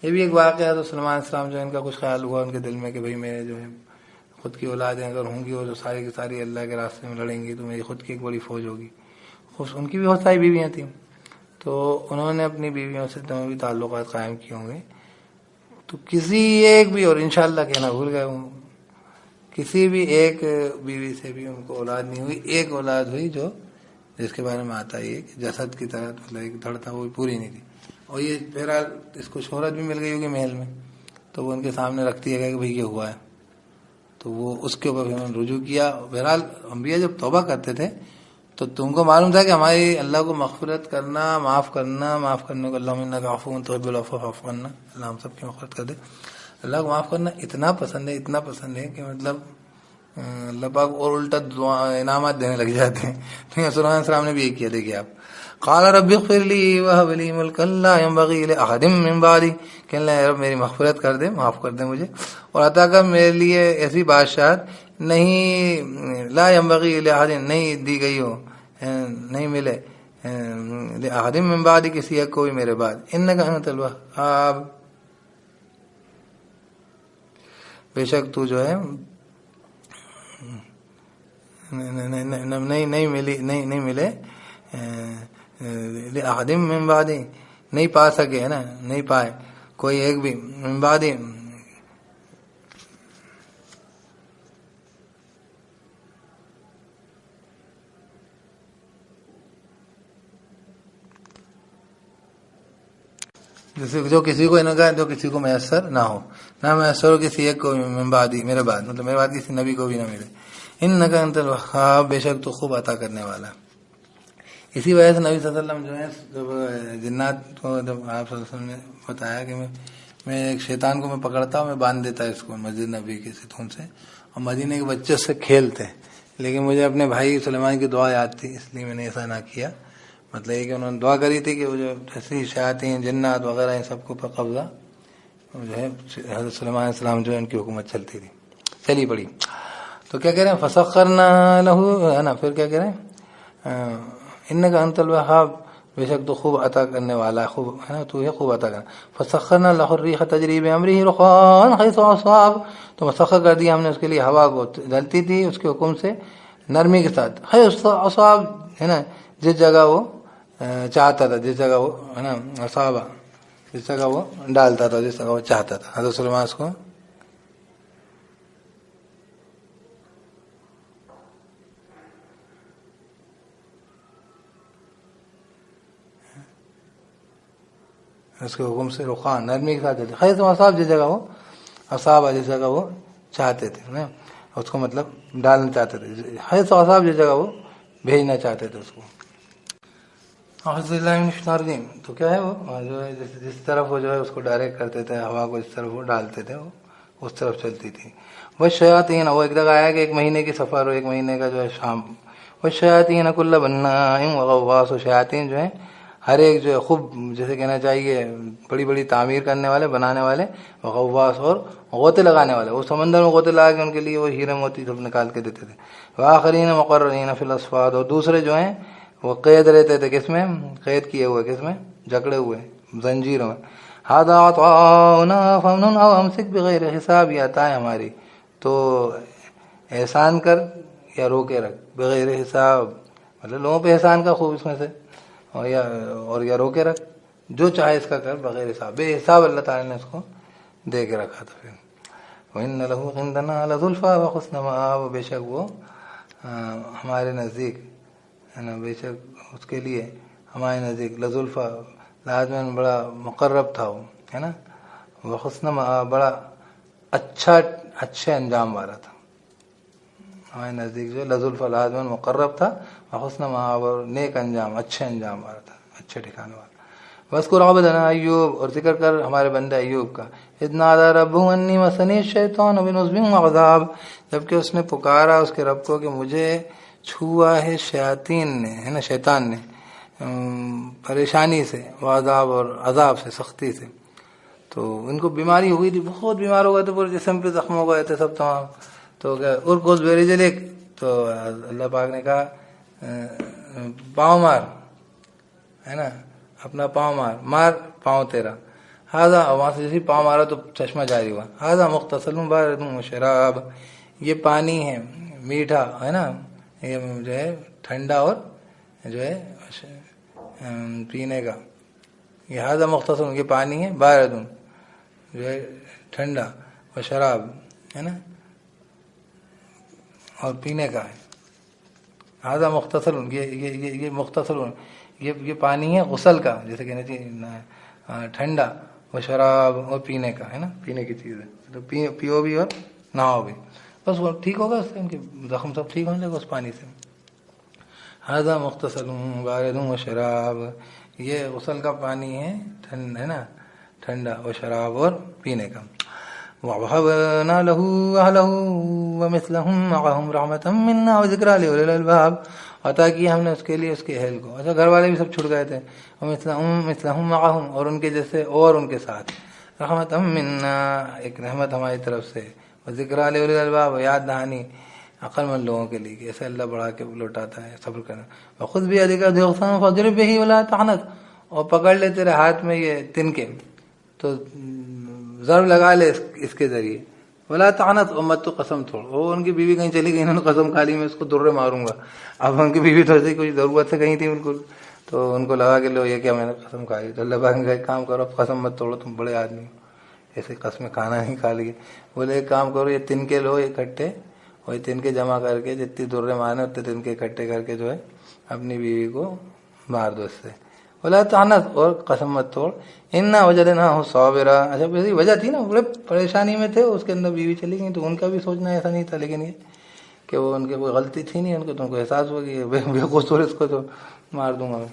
یہ بھی ایک واقعہ ہے. تو سلیمان السلام جو ان کا کچھ خیال ہوا ان کے دل میں کہ بھئی میرے جو ہے خود کی اولادیں اگر ہوں گی اور جو ساری کی ساری اللہ کے راستے میں لڑیں گی تو میری خود کی ایک بڑی فوج ہوگی. ان کی بھی بہت ساری بیویاں تھیں، تو انہوں نے اپنی بیویوں سے بھی تعلقات قائم کیے ہوں گے. تو کسی ایک بھی، اور انشاءاللہ کہنا بھول گئے ہوں، کسی بھی ایک بیوی سے بھی ان کو اولاد نہیں ہوئی. ایک اولاد ہوئی جو جس کے بارے میں آتا ہے کہ جسد کی طرح، مطلب ایک دھڑ تھا، وہ پوری نہیں تھی. اور یہ بہرحال اس کو شہرت بھی مل گئی ہوگی محل میں، تو وہ ان کے سامنے رکھتی ہے کہ بھئی یہ ہوا ہے. تو وہ اس کے اوپر انہوں نے رجوع کیا. بہرحال انبیاء جب توبہ کرتے تھے تو تم کو معلوم تھا کہ ہماری اللہ کو مغفرت کرنا، معاف کرنے کو، اللہم انک عفو تحب العفو فاعف عنا، اللہ ہم سب کی مغفرت کر دے. اللہ کو معاف کرنا اتنا پسند ہے کہ مطلب اللہ پاک اور الٹا انعامات دینے لگ جاتے ہیں. سلیمان السلام نے بھی یہ کیا. دیکھیے آپ، قال رب اغفر لی وهب لی ملکا لا ينبغی لأحد من بعدی، کہ اللہ رب میری مغفرت کر دے، معاف کر دے مجھے، اور عطا کر میرے لیے ایسی بادشاہت نہیں لا ينبغی لأحد نہیں دی گئی ہو، نہیں ملے لأحد من بعدی کسی ایک کو بھی میرے بعد، انک انت الوہاب، بے شک تو جو ہے نہیں ملے لأحد من بعدی، نہیں پا سکے، ہے نا، نہیں پائے کوئی ایک بھی من بعدی، جو کسی کو انگا جو کسی کو میسر نہ ہو، نہ میسر ہو کسی ایک کو من بعدی میرے بعد، مطلب میرے بعد کسی نبی کو بھی نہ ملے، انک انت الوہاب، بے شک تو خوب عطا کرنے والا۔ اسی وجہ سے نبی صلی اللہ علیہ وسلم جو ہے جب جنات کو، جب آپ صلی اللہ علیہ وسلم نے بتایا کہ میں ایک شیطان کو میں پکڑتا ہوں، میں باندھ دیتا اس کو مسجد نبی کے ستون سے، اور مدینے کے بچے سے کھیلتے، لیکن مجھے اپنے بھائی سلیمان کی دعا یاد تھی، اس لیے میں نے ایسا نہ کیا۔ مطلب یہ کہ انہوں نے دعا کری تھی کہ وہ جو ایسی شیاطین جنات وغیرہ ان سب کو پر قبضہ جو ہے حضرت سلیمان علیہ السلام جو ہے ان کی حکومت چلتی تھی۔ چلی پڑی تو کیا کہہ رہے ہیں، فسخرنا لہو، ہے نا، پھر کیا کہہ رہے ہیں، انک انت الوہاب، بے شک تو خوب عطا کرنے والا ہے، خوب ہے نا، تو یہ خوب عطا کرنا۔ فسخرنا لہ الریح تجری بامرہ رخاء حیث اصاب، تو مسخر کر دیا ہم نے اس کے لیے ہوا کو، چلتی تھی اس کے حکم سے نرمی کے ساتھ، حیث اصاب، ہے نا، جس جگہ وہ چاہتا تھا، جس جگہ وہ، ہے نا، اصابہ، جس جگہ وہ ڈالتا تھا، جس جگہ وہ چاہتا تھا، حضرت سلیمان کو اس کے حکم سے رخان نرمی کے ساتھ چلتے، خیز و اصاب، جس جگہ وہ اصاب، جس جگہ وہ چاہتے تھے نا، اس کو مطلب ڈالنا چاہتے تھے، خیز و اصاب جس جگہ وہ بھیجنا چاہتے تھے اس کو۔ اعوذ باللہ من الشیطان الرجیم، تو کیا ہے وہ جو ہے جس طرف وہ جو ہے اس کو ڈائریکٹ کرتے تھے، ہوا کو جس طرف وہ ڈالتے تھے وہ اس طرف چلتی تھی۔ وہ شیاطین، وہ ایک جگہ آیا کہ ایک مہینے کی سفر ہو، ایک مہینے کا جو ہے شام، وہ شیاطین کل بناء وغواص، و شیاطین جو ہیں ہر ایک جو ہے خوب، جیسے کہنا چاہیے بڑی بڑی تعمیر کرنے والے، بنانے والے، غواص، اور غوطے لگانے والے، وہ سمندر میں غوطے لگا کے ان کے لیے وہ ہیرے موتی سب نکال کے دیتے تھے۔ وآخرین مقررین فی الاصفاد، اور دوسرے جو ہیں وہ قید رہتے تھے، کس میں، قید کیے ہوئے، کس میں، جکڑے ہوئے زنجیروں میں۔ ھذا عطاؤنا فامنن او امسک بغیر حساب، یہ عطا ہے ہماری تو احسان کر یا روکے رکھ، بغیر حساب مطلب لوگوں پہ احسان کا خوب اس میں سے، اور یا روکے رکھ، جو چاہے اس کا کر بغیر حساب، بے حساب اللہ تعالیٰ نے اس کو دے کے رکھا تھا۔ پھر وَإِنَّ لَهُ عِندَنَا لَزُلْفَىٰ وَحُسْنَ مَآبٍ، بے شک وہ ہمارے نزدیک، ہے نا، بے شک اس کے لیے ہمارے نزدیک لزلفا، لازماً بڑا مقرب تھا وہ، ہے نا، وحسن مآب، بڑا اچھے انجام والا تھا، ہمارے نزدیک جو لزلفا لازماً مقرب تھا، وحسن مآب، اور نیک انجام، اچھے انجام والا تھا، اچھے ٹھکانے والا۔ وَاذْكُرْ عَبْدَنَا ایوب، اور ذکر کر ہمارے بندہ ایوب کا، اذ نادى ربه انی مسنی الشیطان بنصب وعذاب، جبکہ اس نے پکارا اس کے رب کو کہ مجھے چھوا ہے شیاطین نے، ہے نا، شیطان نے، پریشانی سے، وعذاب، اور عذاب سے، سختی سے۔ تو ان کو بیماری ہوئی تھی، بہت بیمار ہو گئے تھے، پورے جسم پہ زخم ہو گئے تھے سب تمام۔ تو کیا ارکض برجلک، تو اللہ پاک نے کہا پاؤں مار، ہے نا، اپنا پاؤں مار پاؤں تیرا، ہاضا، وہاں سے جیسے پاؤں مارا تو چشمہ جاری ہوا، ہاضا مغتسل بارد وشراب، یہ پانی ہے میٹھا، ہے نا، یہ جو ہے ٹھنڈا اور جو ہے پینے کا، یہ ہاضا مختصر، یہ پانی ہے، بارد جو ہے ٹھنڈا، اور شراب، ہے نا، اور پینے کا ہے، ہاضا مختصر، یہ مختصر، یہ پانی ہے غسل کا، جیسے کہنا چاہیے ٹھنڈا، و شراب، اور پینے کا، ہے نا، پینے کی چیز ہے، تو پیو بھی اور نہاؤ بھی، بس وہ ٹھیک ہوگا، اس سے ان کے زخم سب ٹھیک ہونے لگے اس پانی سے۔ ھذا مغتسل بارد و شراب، یہ غسل کا پانی ہے، ہے نا، ٹھنڈا، و شراب، اور پینے کا۔ وَوَهَبْنَا لَهُ أَهْلَهُ وَمِثْلَهُم مَّعَهُمْ رَحْمَةً مِّنَّا وَذِكْرَىٰ لِأُولِي الْأَلْبَابِ، عطا کیا ہم نے اس کے لیے اس کے اہل کو. اچھا گھر والے بھی سب چھٹ گئے تھے. مثلہم معہم، اور ان کے جیسے اور ان کے ساتھ. رحمت منا، ایک رحمت ہماری طرف سے. ذکر لأولی الالباب، یاد دہانی عقل مند لوگوں کے لیے کہ ایسے اللہ بڑھا کے لوٹاتا ہے. صبر کرنا. وخذ بیدک ضغثا فاضرب به ولا تحنث، اور پکڑ لے تیرے ہاتھ میں یہ تنکے تو ضرب لگا لے اس کے ذریعے. ولا تعنت، اور مت تو قسم توڑ. وہ ان کی بیوی کہیں چلی گئی، انہوں نے قسم کھا لی میں اس کو درے ماروں گا. اب ان کی بیوی تو ایسی کوئی ضرورت سے کہیں تھی بالکل، تو ان کو لگا کہ لو یہ کیا میں نے قسم کھا لی. تو اللہ پاک نے کہا ایک کام کرو، قسم مت توڑو، تم بڑے آدمی ہو، ایسے قسم کھانا نہیں کھا لیے. بولے ایک کام کرو، یہ تنکے لو اکٹھے، اور یہ تنکے جمع کر کے جتنی درے مارنے اتنے تنکے اکٹھے کر کے جو ہے اپنی بیوی کو مار دو اس سے. ولا تعنت، اور قسم مت توڑ. انا وجدناہ صابرا. اچھا ایسی وجہ تھی نا، بڑے پریشانی میں تھے، اس کے اندر بیوی چلی گئی، تو ان کا بھی سوچنا ایسا نہیں تھا، لیکن یہ کہ وہ ان کی کوئی غلطی تھی نہیں، ان کو تو ان کو احساس ہوا کہ بے قصور اس کو تو مار دوں گا میں.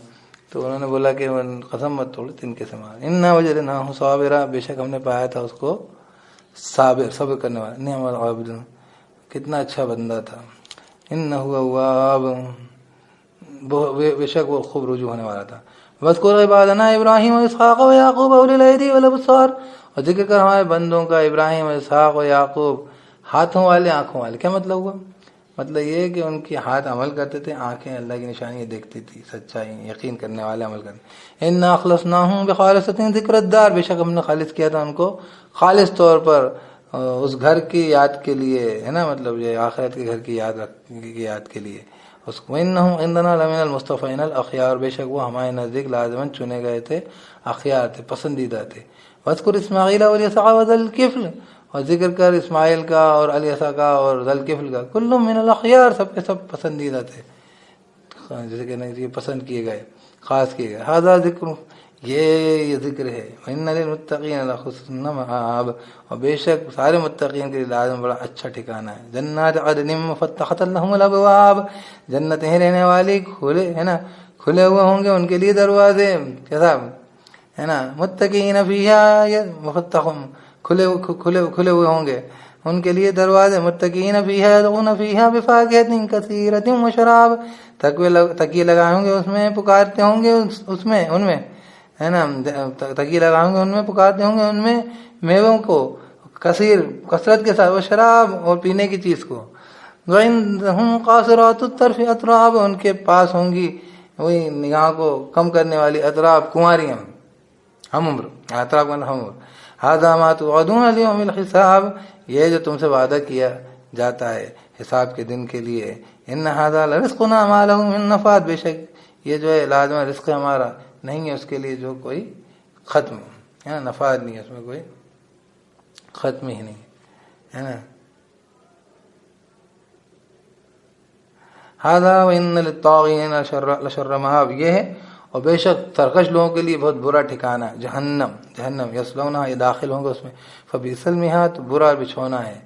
تو انہوں نے بولا کہ قسم مت توڑ، تنکے سے مار. انا وجدناہ صابرا، بے شک ہم نے پایا تھا اس کو صابر، صبر کرنے والا. نعم العبد، کتنا اچھا بندہ تھا. انہ اواب، بے شک وہ خوب رجوع ہونے والا تھا. وَاذْكُرْ عِبَادَنَا إِبْرَاهِيمَ وَإِسْحَاقَ وَيَعْقُوبَ أُولِي الْأَيْدِي وَالْأَبْصَارِ، اور ذکر کر ہمارے بندوں کا ابراہیم و اسحاق و یعقوب، ہاتھوں والے آنکھوں والے. کیا مطلب ہوا؟ مطلب یہ کہ ان کی ہاتھ عمل کرتے تھے، آنکھیں اللہ کی نشانی دیکھتی تھی، سچائی یقین کرنے والے عمل کرنے. اِنَّا أَخْلَصْنَاهُمْ بِخَالِصَةٍ ذِكْرَ الدَّارِ، بے شک ہم نے خالص کیا تھا ان کو خالص طور پر اس گھر کی یاد کے لیے، ہے نا، مطلب یہ آخرت کے گھر کی یاد کے لیے. اس کو انہم عندنا لمن المصطفین الاخیار، بے شک وہ ہمارے نزدیک لازماً چنے گئے تھے، اخیار تھے، پسندیدہ تھے. واذکر اسماعیل والیسع وذی الکفل، اور ذکر کر اسماعیل کا اور الیسع کا اور ذی الکفل کا. کل من الاخیار، سب کے سب پسندیدہ تھے، جیسے کہ یہ پسند کیے گئے، خاص کیے گئے. ھذا ذکر، یہ ذکر ہے. وان للمتقین لحسن مآب، اور بے شک سارے متقین کے لیے لازم بڑا اچھا ٹھکانہ ہے. جنات عدن مفتحۃ لهم الابواب، جنتیں رہنے والی کھلے، ہے نا، کھلے ہوئے ہوں گے ان کے لیے دروازے. کیسا ہے نا، متقین فیہا، مفتح، کھلے ہوئے ہوں گے ان کے لیے دروازے. متقین فیہا یدعون فیہا بفاکہۃ کثیرۃ وشراب، تکیے لگائے ہوں گے اس میں، پکارتے ہوں گے اس میں، ان میں، ہے نا، تکیے لگائے ہوں گے ان میں، پکارتے ہوں گے ان میں میووں کو کثیر، کثرت کے ساتھ، وہ شراب اور پینے کی چیز کو. وَعِندَهُمْ قَاصِرَاتُ الطَّرْفِ أَتْرَابٌ، ان کے پاس ہوں گی وہی نگاہ کو کم کرنے والی اطراب، کنواریاں، ہم عمر، اطراب کا ہم عمر. هَذَا مَا تُوعَدُونَ لِيَوْمِ الْحِسَابِ، یہ جو تم سے وعدہ کیا جاتا ہے حساب کے دن کے لیے. إِنَّ هَذَا لَرِزْقُنَا مَا لَهُ مِن نَفَادٍ، بے شک یہ جو ہے لازم رزق ہمارا، نہیں ہے اس کے لیے جو کوئی ختم، ہے نا، نفاد نہیں ہے اس میں، کوئی ختم ہی نہیں ہے نا. ھذا وَإِنَّ لِلطَّاغِينَ لَشَرَّ مَآب، یہ ہے اور بے شک سرکش لوگوں کے لیے بہت برا ٹھکانہ ہے جہنم. یصلونہا، یہ داخل ہوں گے اس میں. فبئس المہاد، برا بچھونا ہے،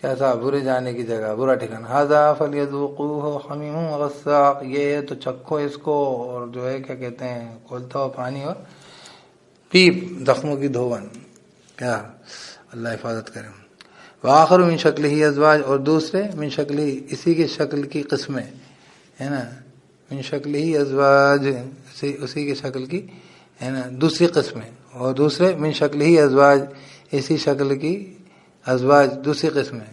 کیسا برے جانے کی جگہ، برا ٹھکانہ. ھذا فلیذوقوہ حمیم وغساق، یہ تو چکھو اس کو، اور جو ہے کیا کہتے ہیں، کھولتا ہوا پانی اور پیپ، زخموں کی دھون. کیا اللہ حفاظت کرے. وآخر من شکلہ ازواج، اور دوسرے من شکلہ، اسی کی شکل کی قسمیں، ہے نا، من شکلہ ازواج، اسی کی شکل کی، ہے نا، دوسری قسمیں. اور دوسرے من شکلہ ازواج، اسی شکل کی ازواج، دوسری قسمیں،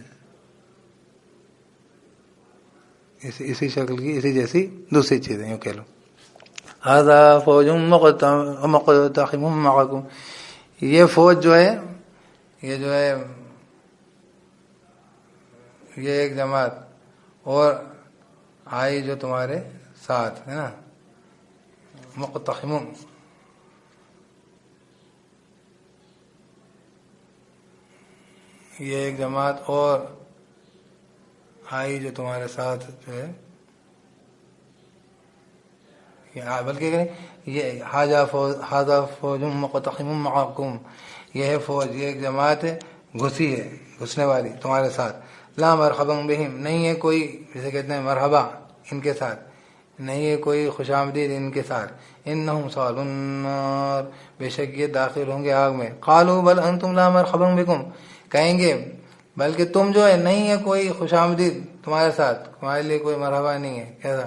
اسی شکل کی، اسی جیسی دوسری چیزیں، یوں کہہ لو. ھذا فوج مقتحم معکم، یہ فوج جو ہے، یہ جو ہے، یہ ایک جماعت اور آئی جو تمہارے ساتھ، ہے نا. مقتحم، یہ ایک جماعت اور آئی جو تمہارے ساتھ جو ہے، بلکہ یہ ھذا فوج مقتحم معکم، یہ ہے فوج، یہ ایک جماعت ہے گھسی ہے، گھسنے والی تمہارے ساتھ. لا مرحبا بہم، نہیں ہے کوئی، جسے کہتے ہیں مرحبا ان کے ساتھ، نہیں ہے کوئی خوش آمدید ان کے ساتھ. انہم صالوا النار، بے شک یہ داخل ہوں گے آگ میں. قالوا بل انتم لا مرحبا بکم، کہیں گے بلکہ تم جو ہے نہیں ہے کوئی خوش آمدید تمہارے ساتھ، تمہارے لیے کوئی مرحبا نہیں ہے. کیسا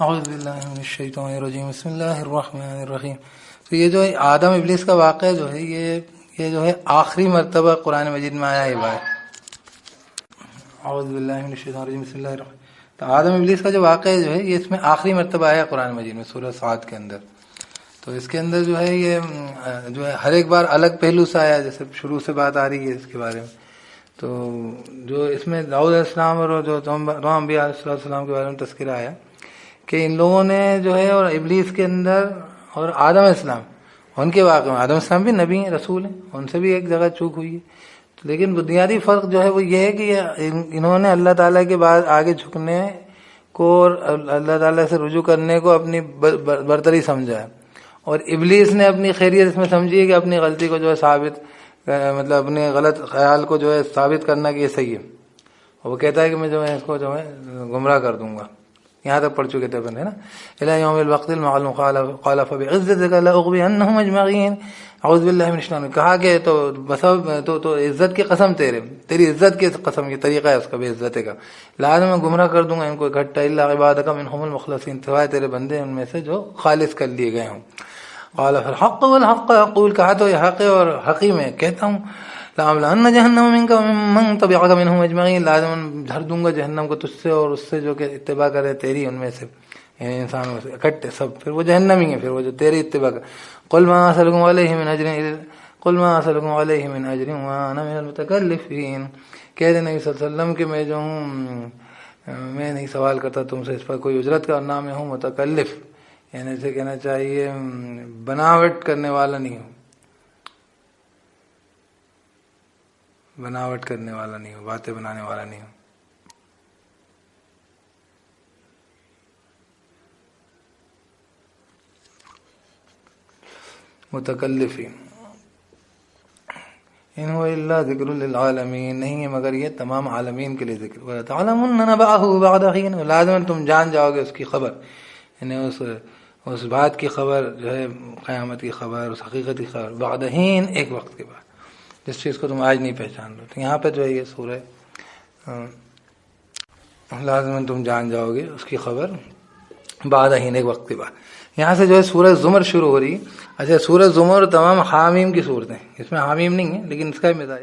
اعوذ باللہ من الشیطان الرجیم بسم اللہ الرحمن الرحیم. تو یہ جو ہے آدم ابلیس کا واقعہ جو ہے یہ جو ہے آخری مرتبہ قرآن مجید میں آیا ہے. اعوذ باللہ من الشیطان الرجیم بسم اللہ الرحمن. تو آدم ابلیس کا جو واقعہ جو ہے یہ اس میں آخری مرتبہ آیا قرآن مجید میں سورہ صاد کے اندر. تو اس کے اندر جو ہے یہ جو ہے ہر ایک بار الگ پہلو سے آیا, جیسے شروع سے بات آ رہی ہے اس کے بارے میں. تو جو اس میں داؤد علیہ السلام اور جو دو انبیاء علیہ السلام کے بارے میں تذکرہ آیا کہ ان لوگوں نے جو ہے اور ابلیس کے اندر اور آدم علیہ السلام ان کے واقع میں, آدم علیہ السلام بھی نبی ہیں, رسول ہیں, ان سے بھی ایک جگہ چوک ہوئی ہے. لیکن بنیادی فرق جو ہے وہ یہ ہے کہ انہوں نے اللہ تعالیٰ کے بعد آگے جھکنے کو اور اللہ تعالیٰ سے رجوع کرنے کو اپنی برتری سمجھا ہے, اور ابلیس نے اپنی خیریت اس میں سمجھی ہے کہ اپنی غلطی کو جو ہے ثابت مطلب اپنے غلط خیال کو جو ہے ثابت کرنا کہ یہ صحیح ہے, اور وہ کہتا ہے کہ میں جو ہے اس کو جو ہے گمراہ کر دوں گا. یہاں تک پڑھ چکے تھے اپن, ہے نا. الی یوم الوقت المعلوم قال فبعزتک لاغوینہم اجمعین. اعوذ باللہ من الشیطان. کہا کہ تو عزت کی قسم تیری عزت کی قسم, یہ طریقہ ہے اس کا بے عزت کا, لازم میں گمراہ کر دوں گا ان کو اکٹھا, الا عبادک منہم المخلصین, سوائے تیرے بندے ان میں سے جو خالص کر لیے گئے ہوں. قال فالحق والحق اقول. کہا تو یہ حق اور حقی میں کہتا ہوں, لَأَمْلَأَنَّ جَهَنَّمَ مِنْكَ وَمِمَّنْ تَبِعَكَ مِنْهُمْ أَجْمَعِينَ. لازم بھر دوں گا جہنم کو تجھ سے اور اس سے جو کہ اتباع کرے تیری ان میں سے, یعنی انسانوں سے اکٹھے سب, پھر وہ جہنمی ہیں, پھر وہ جو تیری اتباع کر. قُلْ مَا أَسْأَلُكُمْ عَلَيْهِ مِنْ أَجْرٍ وَأَنَا مِنَ الْمُتَكَلِّفِينَ. کہہ دے نبی صلی اللہ علیہ وسلم کہ میں جو ہوں میں نہیں سوال کرتا تم سے اس پر کوئی اجرت کا, نام میں ہوں متکلف, یعنی اسے کہنا چاہیے بناوٹ کرنے والا نہیں ہوں, بناوٹ کرنے والا نہیں ہوں, باتیں بنانے والا نہیں ہوں. متکلفین ان هو الا ذکر للعالمین. نہیں ہے مگر یہ تمام عالمین کے لیے ذکر. وَتَعْلَمُنَّ نَبَأَهُ بَعْدَ حِينٍ. لازم تم جان جاؤ گے اس کی خبر, یعنی اس بات کی خبر جو ہے قیامت کی خبر, اس حقیقت کی خبر, بعد حین, ایک وقت کے بعد, جس چیز کو تم آج نہیں پہچان رہے. تو یہاں پہ جو ہے یہ سورہ لازم تم جان جاؤ گے اس کی خبر بعد حین, ایک وقت کے بعد. یہاں سے جو ہے سورہ زمر شروع ہو رہی ہے. اچھا, سورہ زمر تمام حامیم کی صورتیں, اس میں حامیم نہیں ہے لیکن اس کا مزاج